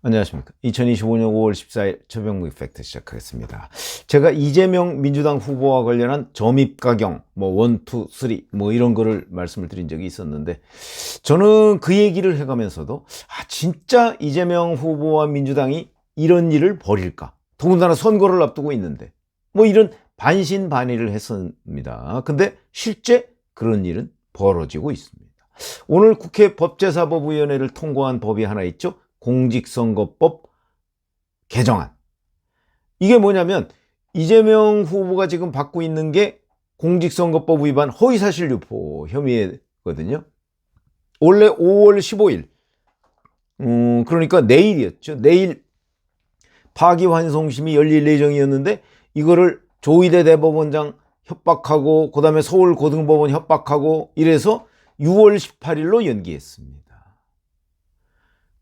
안녕하십니까. 2025년 5월 14일 최병묵 팩트 시작하겠습니다. 제가 이재명 민주당 후보와 관련한 점입가경, 1, 2, 3 이런 거를 말씀을 드린 적이 있었는데, 저는 그 얘기를 해가면서도 진짜 이재명 후보와 민주당이 이런 일을 벌일까? 더군다나 선거를 앞두고 있는데 이런 반신반의를 했습니다. 근데 실제 그런 일은 벌어지고 있습니다. 오늘 국회 법제사법위원회를 통과한 법이 하나 있죠. 공직선거법 개정안. 이게 뭐냐면 이재명 후보가 지금 받고 있는 게 공직선거법 위반 허위사실 유포 혐의거든요. 원래 5월 15일 그러니까 내일이었죠. 내일 파기환송심이 열릴 예정이었는데 이거를 조희대 대법원장 협박하고 그다음에 서울고등법원 협박하고 이래서 6월 18일로 연기했습니다.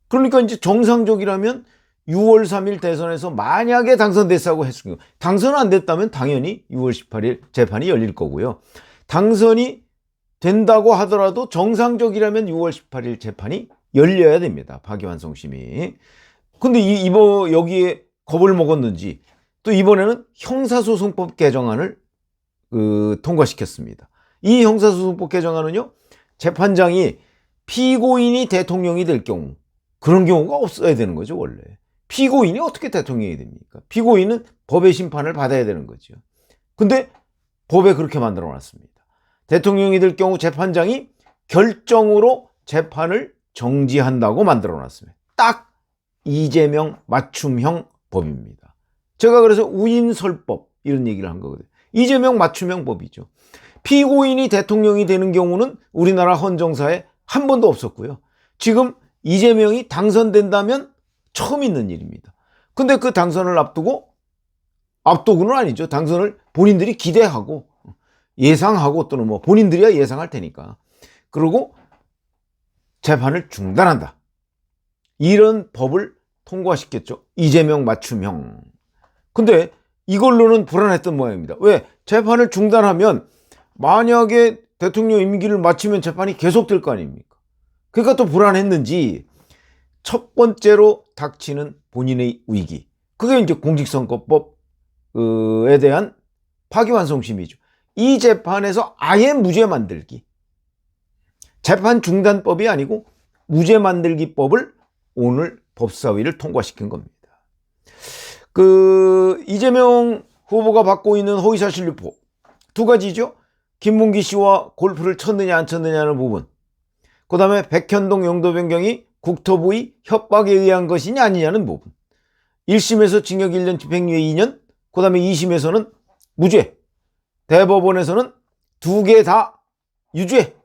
그러니까 이제 정상적이라면 6월 3일 대선에서 만약에 당선됐다고 했으면, 당선 안 됐다면 당연히 6월 18일 재판이 열릴 거고요. 당선이 된다고 하더라도 정상적이라면 6월 18일 재판이 열려야 됩니다. 파기환송심이. 근데 이번 여기에 겁을 먹었는지 또 이번에는 형사소송법 개정안을 통과시켰습니다. 이 형사소송법 개정안은요, 재판장이 피고인이 대통령이 될 경우, 그런 경우가 없어야 되는 거죠. 원래 피고인이 어떻게 대통령이 됩니까? 피고인은 법의 심판을 받아야 되는 거죠. 근데 법에 그렇게 만들어 놨습니다. 대통령이 될 경우 재판장이 결정으로 재판을 정지한다고 만들어 놨습니다. 딱 이재명 맞춤형 법입니다. 제가 그래서 우인설법 이런 얘기를 한 거거든요. 이재명 맞춤형 법이죠. 피고인이 대통령이 되는 경우는 우리나라 헌정사에 한 번도 없었고요. 지금 이재명이 당선된다면 처음 있는 일입니다. 근데 그 당선을 앞두고는 아니죠. 당선을 본인들이 기대하고 예상하고 또는 본인들이야 예상할 테니까. 그리고 재판을 중단한다. 이런 법을 통과시켰죠. 이재명 맞춤형. 근데 이걸로는 불안했던 모양입니다. 왜? 재판을 중단하면 만약에 대통령 임기를 마치면 재판이 계속될 거 아닙니까? 그러니까 또 불안했는지 첫 번째로 닥치는 본인의 위기. 그게 이제 공직선거법에 대한 파기환송심이죠. 이 재판에서 아예 무죄 만들기. 재판 중단법이 아니고 무죄 만들기법을 오늘 법사위를 통과시킨 겁니다. 이재명 후보가 받고 있는 허위사실 유포 두 가지죠. 김문기 씨와 골프를 쳤느냐 안 쳤느냐는 부분. 그 다음에 백현동 용도 변경이 국토부의 협박에 의한 것이냐 아니냐는 부분. 1심에서 징역 1년 집행유예 2년, 그 다음에 2심에서는 무죄, 대법원에서는 두 개 다 유죄,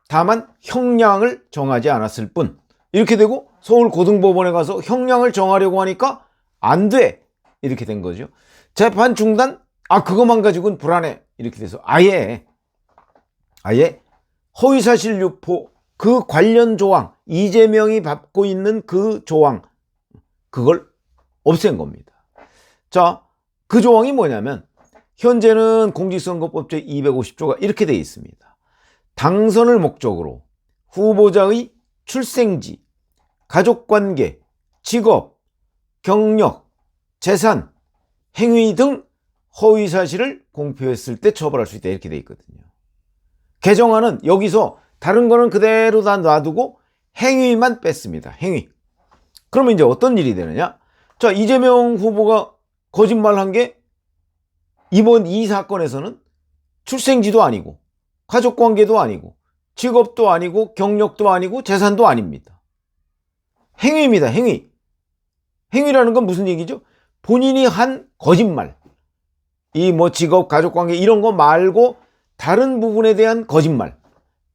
다만 형량을 정하지 않았을 뿐. 이렇게 되고 서울고등법원에 가서 형량을 정하려고 하니까 안 돼, 이렇게 된 거죠. 재판 중단? 그것만 가지고는 불안해, 이렇게 돼서 아예 허위사실 유포 그 관련 조항, 이재명이 받고 있는 그 조항, 그걸 없앤 겁니다. 자, 그 조항이 뭐냐면 현재는 공직선거법 제250조가 이렇게 되어 있습니다. 당선을 목적으로 후보자의 출생지, 가족관계, 직업, 경력, 재산, 행위 등 허위사실을 공표했을 때 처벌할 수 있다, 이렇게 되어 있거든요. 개정안은 여기서 다른 거는 그대로 다 놔두고 행위만 뺐습니다. 행위. 그러면 이제 어떤 일이 되느냐? 자, 이재명 후보가 거짓말한 게 이번 이 사건에서는 출생지도 아니고 가족관계도 아니고 직업도 아니고 경력도 아니고 재산도 아닙니다. 행위입니다. 행위. 행위라는 건 무슨 얘기죠? 본인이 한 거짓말. 직업, 가족관계 이런 거 말고 다른 부분에 대한 거짓말.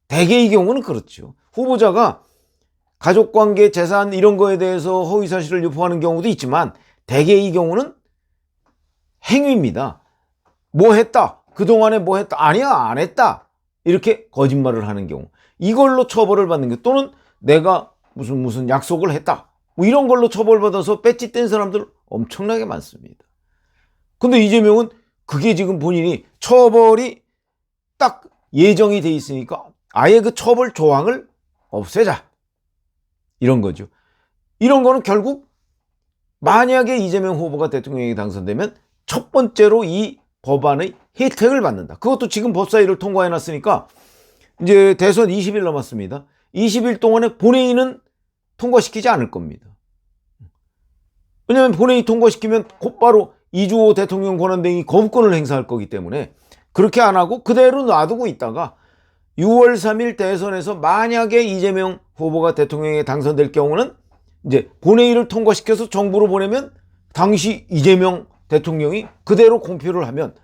대개의 경우는 그렇죠. 후보자가 가족관계, 재산 이런 거에 대해서 허위사실을 유포하는 경우도 있지만 대개의 경우는 행위입니다. 뭐 했다? 그동안에 뭐 했다? 아니야, 안 했다. 이렇게 거짓말을 하는 경우. 이걸로 처벌을 받는 게, 또는 내가 무슨 약속을 했다. 이런 걸로 처벌받아서 배지 뗀 사람들 엄청나게 많습니다. 근데 이재명은 그게 지금 본인이 처벌이 딱 예정이 돼 있으니까 아예 그 처벌 조항을 없애자. 이런 거죠. 이런 거는 결국 만약에 이재명 후보가 대통령에 당선되면 첫 번째로 이 법안의 혜택을 받는다. 그것도 지금 법사위를 통과해 놨으니까 이제 대선 20일 남았습니다. 20일 동안에 본회의는 통과시키지 않을 겁니다. 왜냐하면 본회의 통과시키면 곧바로 이주호 대통령 권한대행이 거부권을 행사할 거기 때문에 그렇게 안 하고 그대로 놔두고 있다가 6월 3일 대선에서 만약에 이재명 후보가 대통령에 당선될 경우는 이제 본회의를 통과시켜서 정부로 보내면 당시 이재명 대통령이 그대로 공표를 하면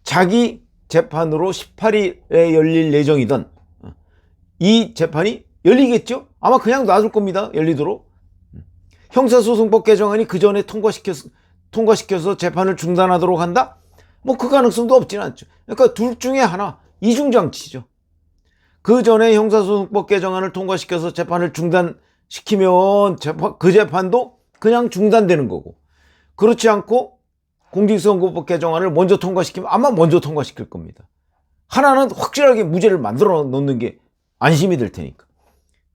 자기 재판으로 18일에 열릴 예정이던 이 재판이 열리겠죠? 아마 그냥 놔둘 겁니다. 열리도록. 형사소송법 개정안이 그 전에 통과시켜서 재판을 중단하도록 한다? 뭐 그 가능성도 없지는 않죠. 그러니까 둘 중에 하나, 이중장치죠. 그 전에 형사소송법 개정안을 통과시켜서 재판을 중단시키면 그 재판도 그냥 중단되는 거고, 그렇지 않고 공직선거법 개정안을 먼저 통과시키면 아마 먼저 통과시킬 겁니다. 하나는 확실하게 무죄를 만들어 놓는 게 안심이 될 테니까.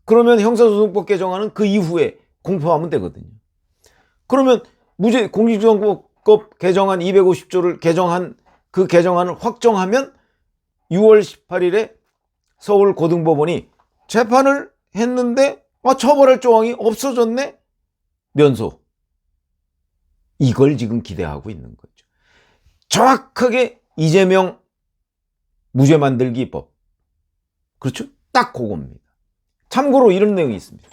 그러면 형사소송법 개정안은 그 이후에 공포하면 되거든요. 그러면 공직선거법 개정안 250조를 개정한 그 개정안을 확정하면 6월 18일에 서울 고등법원이 재판을 했는데 처벌할 조항이 없어졌네? 면소. 이걸 지금 기대하고 있는 거죠. 정확하게 이재명 무죄 만들기 법. 그렇죠? 딱 그겁니다. 참고로 이런 내용이 있습니다.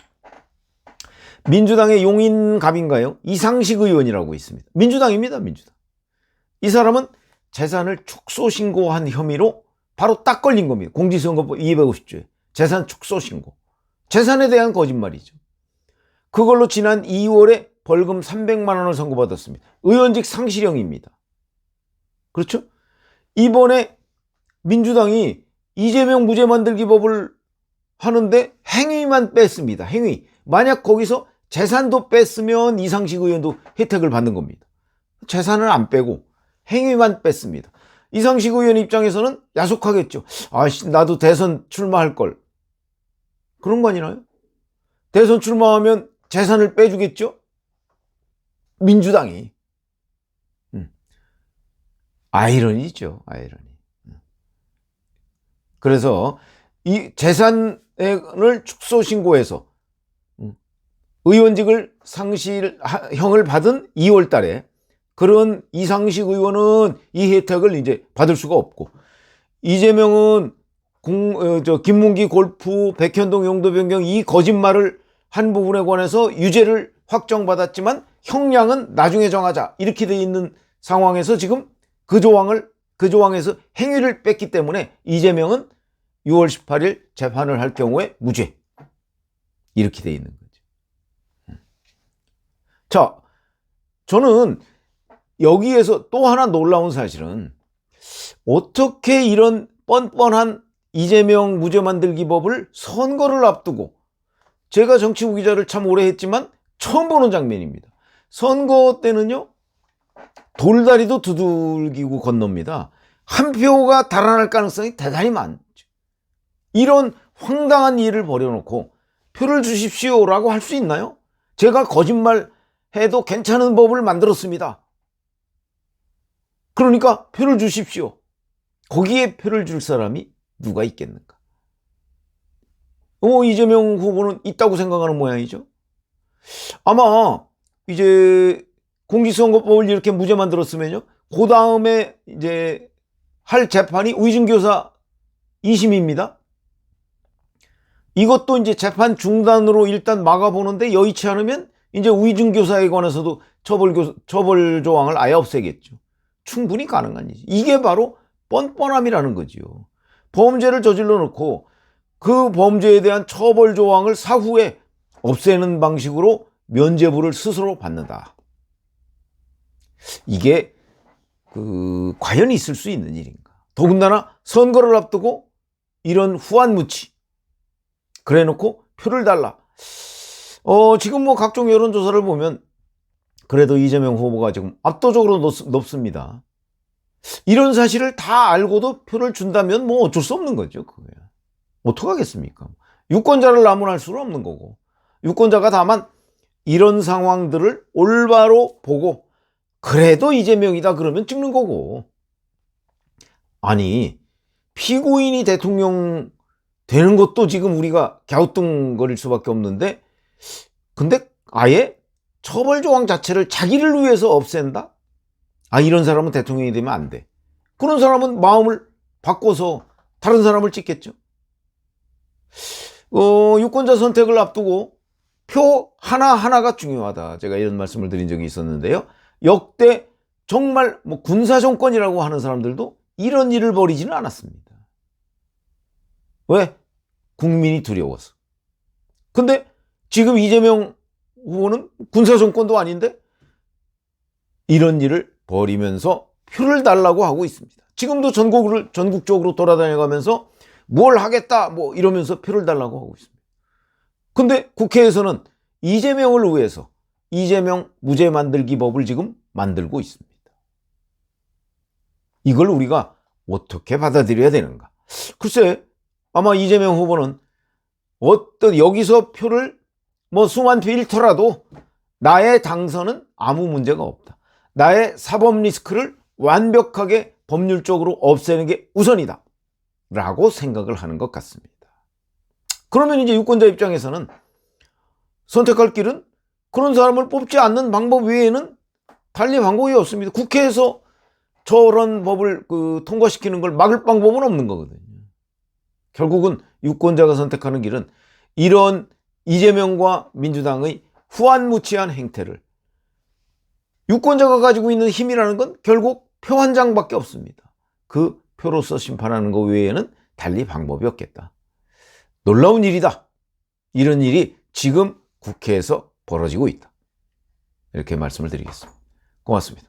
민주당의 용인갑인가요? 이상식 의원이라고 있습니다. 민주당입니다. 민주당. 이 사람은 재산을 축소신고한 혐의로 바로 딱 걸린 겁니다. 공직선거법 250조에 재산 축소신고. 재산에 대한 거짓말이죠. 그걸로 지난 2월에 벌금 300만 원을 선고받았습니다. 의원직 상실형입니다. 그렇죠? 이번에 민주당이 이재명 무죄 만들기 법을 하는데 행위만 뺐습니다. 행위. 만약 거기서 재산도 뺐으면 이상식 의원도 혜택을 받는 겁니다. 재산을 안 빼고 행위만 뺐습니다. 이상식 의원 입장에서는 야속하겠죠. 나도 대선 출마할 걸. 그런 거 아니나요? 대선 출마하면 재산을 빼주겠죠? 민주당이. 아이러니죠. 아이러니. 그래서 이 재산을 축소 신고해서 의원직을 상실형을 받은 2월 달에 그런 이상식 의원은 이 혜택을 이제 받을 수가 없고, 이재명은 김문기 골프, 백현동 용도 변경 이 거짓말을 한 부분에 관해서 유죄를 확정받았지만 형량은 나중에 정하자 이렇게 돼 있는 상황에서 지금 그 조항에서 행위를 뺐기 때문에 이재명은 6월 18일 재판을 할 경우에 무죄 이렇게 돼 있는 거죠. 자, 저는 여기에서 또 하나 놀라운 사실은 어떻게 이런 뻔뻔한 이재명 무죄 만들기 법을 선거를 앞두고, 제가 정치부 기자를 참 오래 했지만 처음 보는 장면입니다. 선거 때는요, 돌다리도 두들기고 건넙니다. 한 표가 달아날 가능성이 대단히 많죠. 이런 황당한 일을 벌여놓고 표를 주십시오라고 할 수 있나요? 제가 거짓말해도 괜찮은 법을 만들었습니다. 그러니까 표를 주십시오. 거기에 표를 줄 사람이 누가 있겠는가? 이재명 후보는 있다고 생각하는 모양이죠. 아마 이제 공직선거법을 이렇게 무죄 만들었으면요, 그 다음에 이제 할 재판이 위증교사 2심입니다. 이것도 이제 재판 중단으로 일단 막아보는데 여의치 않으면 이제 위증교사에 관해서도 처벌 조항을 아예 없애겠죠. 충분히 가능한 일이지. 이게 바로 뻔뻔함이라는 거지요. 범죄를 저질러 놓고 그 범죄에 대한 처벌 조항을 사후에 없애는 방식으로 면죄부를 스스로 받는다. 이게 과연 있을 수 있는 일인가? 더군다나 선거를 앞두고 이런 후한무치 그래 놓고 표를 달라. 지금 뭐 각종 여론조사를 보면 그래도 이재명 후보가 지금 압도적으로 높습니다. 이런 사실을 다 알고도 표를 준다면 뭐 어쩔 수 없는 거죠. 그거야. 어떡하겠습니까? 유권자를 나무랄 수는 없는 거고, 유권자가 다만 이런 상황들을 올바로 보고 그래도 이재명이다 그러면 찍는 거고. 아니, 피고인이 대통령 되는 것도 지금 우리가 갸우뚱거릴 수밖에 없는데, 근데 아예 처벌 조항 자체를 자기를 위해서 없앤다? 아, 이런 사람은 대통령이 되면 안 돼. 그런 사람은 마음을 바꿔서 다른 사람을 찍겠죠. 유권자 선택을 앞두고 표 하나하나가 중요하다. 제가 이런 말씀을 드린 적이 있었는데요. 역대 정말 뭐 군사정권이라고 하는 사람들도 이런 일을 벌이지는 않았습니다. 왜? 국민이 두려워서. 근데 지금 이재명 후보는 군사정권도 아닌데 이런 일을 벌이면서 표를 달라고 하고 있습니다. 지금도 전국적으로 돌아다녀가면서 뭘 하겠다 뭐 이러면서 표를 달라고 하고 있습니다. 근데 국회에서는 이재명을 위해서 이재명 무죄 만들기 법을 지금 만들고 있습니다. 이걸 우리가 어떻게 받아들여야 되는가? 글쎄, 아마 이재명 후보는 여기서 표를 뭐 수만 표 잃더라도 나의 당선은 아무 문제가 없다. 나의 사법 리스크를 완벽하게 법률적으로 없애는 게 우선이다. 라고 생각을 하는 것 같습니다. 그러면 이제 유권자 입장에서는 선택할 길은 그런 사람을 뽑지 않는 방법 외에는 달리 방법이 없습니다. 국회에서 저런 법을 통과시키는 걸 막을 방법은 없는 거거든요. 결국은 유권자가 선택하는 길은 이런 이재명과 민주당의 후안무치한 행태를, 유권자가 가지고 있는 힘이라는 건 결국 표 한 장밖에 없습니다. 그 표로서 심판하는 것 외에는 달리 방법이 없겠다. 놀라운 일이다. 이런 일이 지금 국회에서 벌어지고 있다. 이렇게 말씀을 드리겠습니다. 고맙습니다.